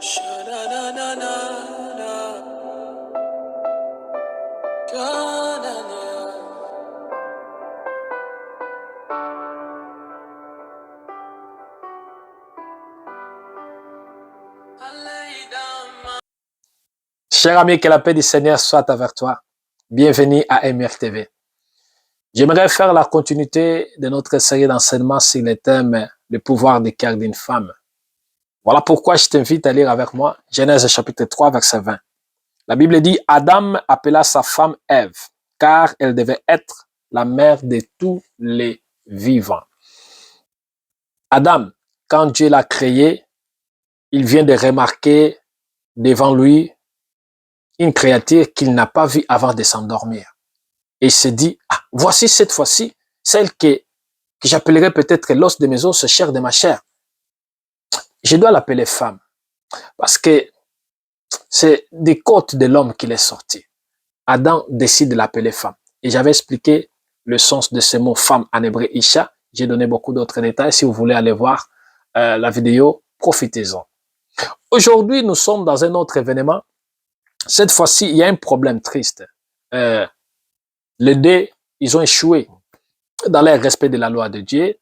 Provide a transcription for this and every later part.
Sha-na-na-na-na-na. Ka-na-na. Cher ami, que la paix du Seigneur soit avec toi. Bienvenue à MR TV. J'aimerais faire la continuité de notre série d'enseignements sur le thème le pouvoir du cœur d'une femme. Voilà pourquoi je t'invite à lire avec moi Genèse chapitre 3, verset 20. La Bible dit, Adam appela sa femme Ève, car elle devait être la mère de tous les vivants. Adam, quand Dieu l'a créé, il vient de remarquer devant lui une créature qu'il n'a pas vue avant de s'endormir. Et il se dit, ah, voici cette fois-ci, celle que j'appellerai peut-être l'os de mes os, chair de ma chair. Je dois l'appeler femme, parce que c'est des côtes de l'homme qu'il est sorti. Adam décide de l'appeler femme. Et j'avais expliqué le sens de ce mot femme en hébreu Isha. J'ai donné beaucoup d'autres détails. Si vous voulez aller voir la vidéo, profitez-en. Aujourd'hui, nous sommes dans un autre événement. Cette fois-ci, il y a un problème triste. Les deux, ils ont échoué dans leur respect de la loi de Dieu.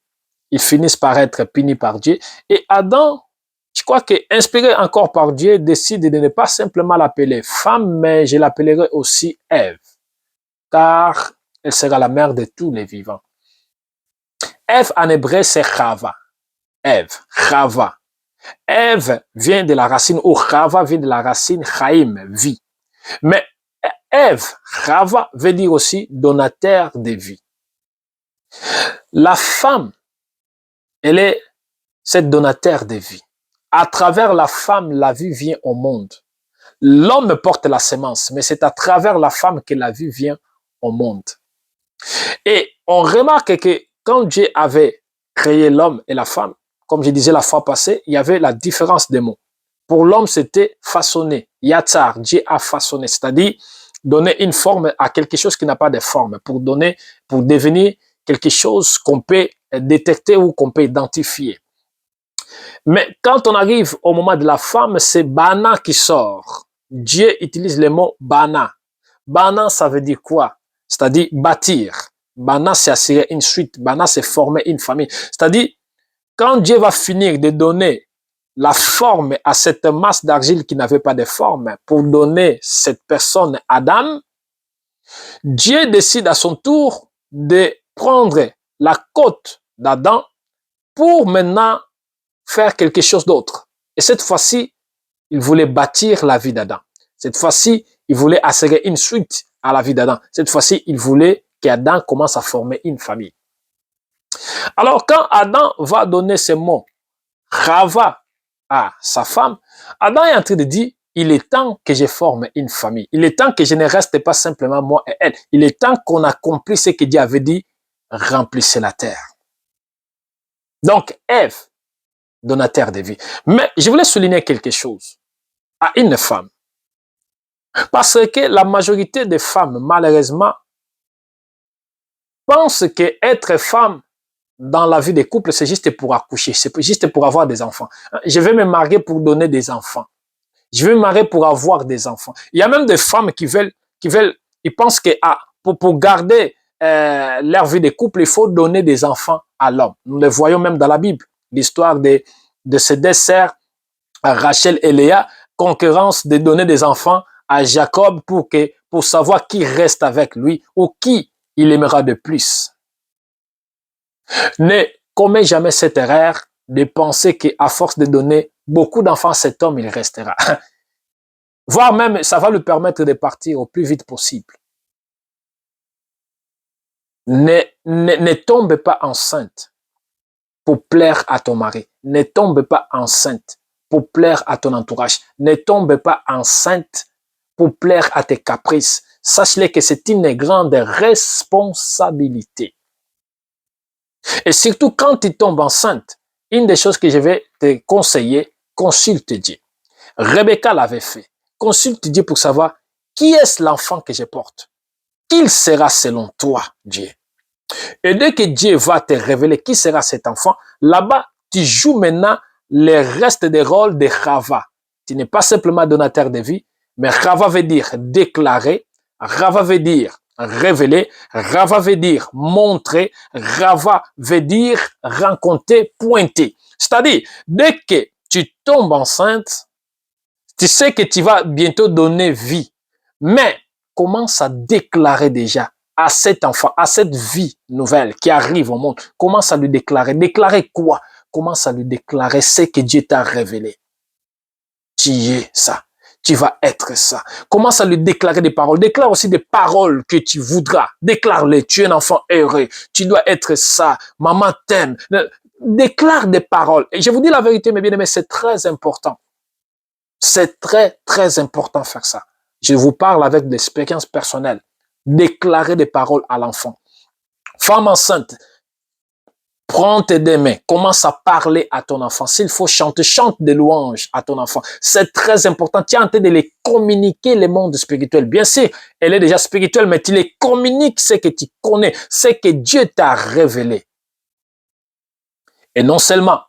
Ils finissent par être punis par Dieu. Et Adam, je crois que inspiré encore par Dieu, décide de ne pas simplement l'appeler femme, mais je l'appellerai aussi Ève, car elle sera la mère de tous les vivants. Ève en hébreu, c'est Chava. Ève, Chava. Ève vient de la racine, ou Chava vient de la racine Chaim, vie. Mais Ève, Chava, veut dire aussi donateur de vie. La femme, elle est cette donateur de vie. À travers la femme, la vie vient au monde. L'homme porte la semence, mais c'est à travers la femme que la vie vient au monde. Et on remarque que quand Dieu avait créé l'homme et la femme, comme je disais la fois passée, il y avait la différence des mots. Pour l'homme, c'était façonner. Yatsar, Dieu a façonné, c'est-à-dire donner une forme à quelque chose qui n'a pas de forme, pour devenir quelque chose qu'on peut détecter ou qu'on peut identifier. Mais quand on arrive au moment de la femme, c'est Bana qui sort. Dieu utilise le mot Bana. Bana, ça veut dire quoi? C'est-à-dire bâtir. Bana, c'est assurer une suite. Bana, c'est former une famille. C'est-à-dire, quand Dieu va finir de donner la forme à cette masse d'argile qui n'avait pas de forme pour donner cette personne Adam, Dieu décide à son tour de prendre la côte d'Adam pour maintenant faire quelque chose d'autre. Et cette fois-ci, il voulait bâtir la vie d'Adam. Cette fois-ci, il voulait assurer une suite à la vie d'Adam. Cette fois-ci, il voulait qu'Adam commence à former une famille. Alors, quand Adam va donner ce mot, Chava, à sa femme, Adam est en train de dire, il est temps que je forme une famille. Il est temps que je ne reste pas simplement moi et elle. Il est temps qu'on accomplisse ce que Dieu avait dit, remplissez la terre. Donc, Ève, donateur de vie. Mais je voulais souligner quelque chose à une femme. Parce que la majorité des femmes, malheureusement, pensent qu'être femme dans la vie des couples, c'est juste pour accoucher, c'est juste pour avoir des enfants. Je vais me marier pour donner des enfants. Je vais me marier pour avoir des enfants. Il y a même des femmes qui ils pensent que pour garder leur vie de couple, il faut donner des enfants à l'homme. Nous le voyons même dans la Bible, l'histoire de ces deux sœurs, Rachel et Léa, concurrence de donner des enfants à Jacob pour savoir qui reste avec lui ou qui il aimera de plus. Ne commets jamais cette erreur de penser qu'à force de donner beaucoup d'enfants à cet homme, il restera. Voire même, ça va lui permettre de partir au plus vite possible. Ne tombe pas enceinte pour plaire à ton mari. Ne tombe pas enceinte pour plaire à ton entourage. Ne tombe pas enceinte pour plaire à tes caprices. Sache-le que c'est une grande responsabilité. Et surtout, quand tu tombes enceinte, une des choses que je vais te conseiller, consulte Dieu. Rebecca l'avait fait. Consulte Dieu pour savoir qui est l'enfant que je porte. Qu'il sera selon toi, Dieu. Et dès que Dieu va te révéler qui sera cet enfant, là-bas, tu joues maintenant les restes des rôles de Chava. tu n'es pas simplement donateur de vie, mais Rava veut dire déclarer, Rava veut dire révéler, Rava veut dire montrer, Rava veut dire rencontrer, pointer. C'est-à-dire, dès que tu tombes enceinte, tu sais que tu vas bientôt donner vie, mais commence à déclarer déjà à cet enfant, à cette vie nouvelle qui arrive au monde. Commence à lui déclarer. Déclarer quoi? Commence à lui déclarer ce que Dieu t'a révélé. Tu es ça. Tu vas être ça. Commence à lui déclarer des paroles. Déclare aussi des paroles que tu voudras. Déclare-les. Tu es un enfant heureux. Tu dois être ça. Maman t'aime. Déclare des paroles. Et je vous dis la vérité, mes bien-aimés, c'est très important. C'est très, très important de faire ça. Je vous parle avec des expériences personnelles. Déclarer des paroles à l'enfant. Femme enceinte, prends tes deux mains, commence à parler à ton enfant. S'il faut chanter, chante des louanges à ton enfant. C'est très important. Tu es en train de les communiquer, les mondes spirituels. Bien sûr, elle est déjà spirituelle, mais tu les communiques ce que tu connais, ce que Dieu t'a révélé. Et non seulement,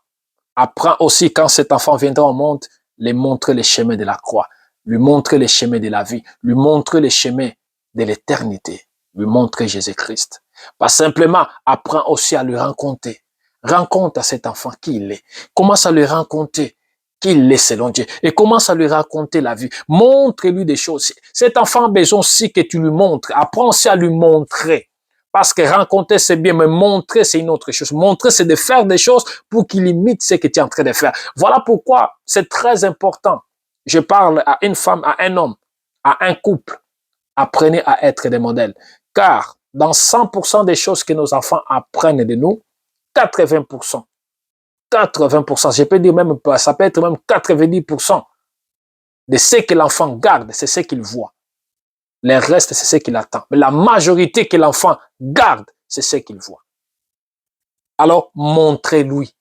apprends aussi quand cet enfant viendra au monde, lui montrer les chemins de la croix, lui montrer les chemins de la vie, lui montrer les chemins de l'éternité, lui montrer Jésus-Christ. Pas simplement, apprends aussi à lui rencontrer. Rencontre à cet enfant qui il est. Commence à lui rencontrer qui il est selon Dieu. Et commence à lui raconter la vie. Montre-lui des choses. Cet enfant a besoin aussi que tu lui montres. Apprends aussi à lui montrer. Parce que rencontrer, c'est bien, mais montrer, c'est une autre chose. Montrer, c'est de faire des choses pour qu'il imite ce que tu es en train de faire. Voilà pourquoi c'est très important. Je parle à une femme, à un homme, à un couple. Apprenez à être des modèles. Car dans 100% des choses que nos enfants apprennent de nous, 80%, je peux dire même, ça peut être même 90% de ce que l'enfant garde, c'est ce qu'il voit. Le reste, c'est ce qu'il attend. Mais la majorité que l'enfant garde, c'est ce qu'il voit. Alors, montrez-lui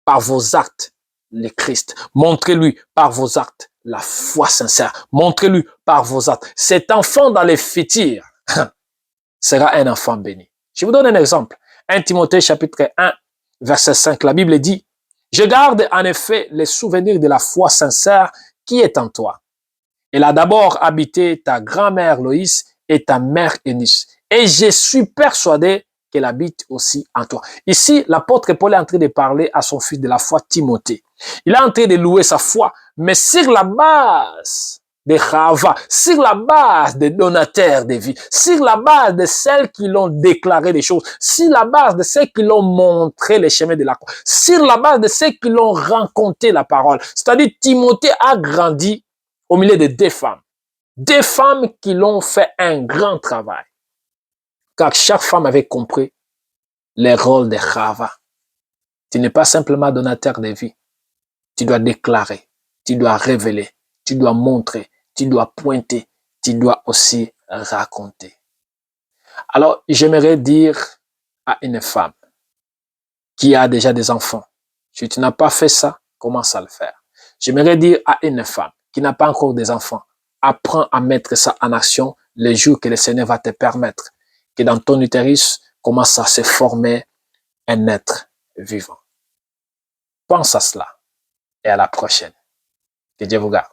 par vos actes le Christ. Montrez-lui par vos actes la foi sincère. Montrez-lui par vos actes. Cet enfant dans les futurs sera un enfant béni. Je vous donne un exemple. 1 Timothée chapitre 1, verset 5. La Bible dit, « Je garde en effet les souvenirs de la foi sincère qui est en toi. Elle a d'abord habité ta grand-mère Loïs et ta mère Eunice. Et je suis persuadé qu'elle habite aussi en toi. » Ici, l'apôtre Paul est en train de parler à son fils de la foi, Timothée. Il est en train de louer sa foi, mais sur la base de Rava, sur la base des donateurs de vie, sur la base de celles qui l'ont déclaré des choses, sur la base de ceux qui l'ont montré les chemins de la croix, sur la base de ceux qui l'ont rencontré la parole. C'est-à-dire, Timothée a grandi au milieu de deux femmes qui l'ont fait un grand travail. Car chaque femme avait compris les rôles de Rava. Tu n'es pas simplement donateur de vie. Tu dois déclarer, tu dois révéler, tu dois montrer, tu dois pointer, tu dois aussi raconter. Alors, j'aimerais dire à une femme qui a déjà des enfants, si tu n'as pas fait ça, commence à le faire. J'aimerais dire à une femme qui n'a pas encore des enfants, apprends à mettre ça en action les jours que le Seigneur va te permettre, que dans ton utérus commence à se former un être vivant. Pense à cela et à la prochaine. Que Dieu vous garde.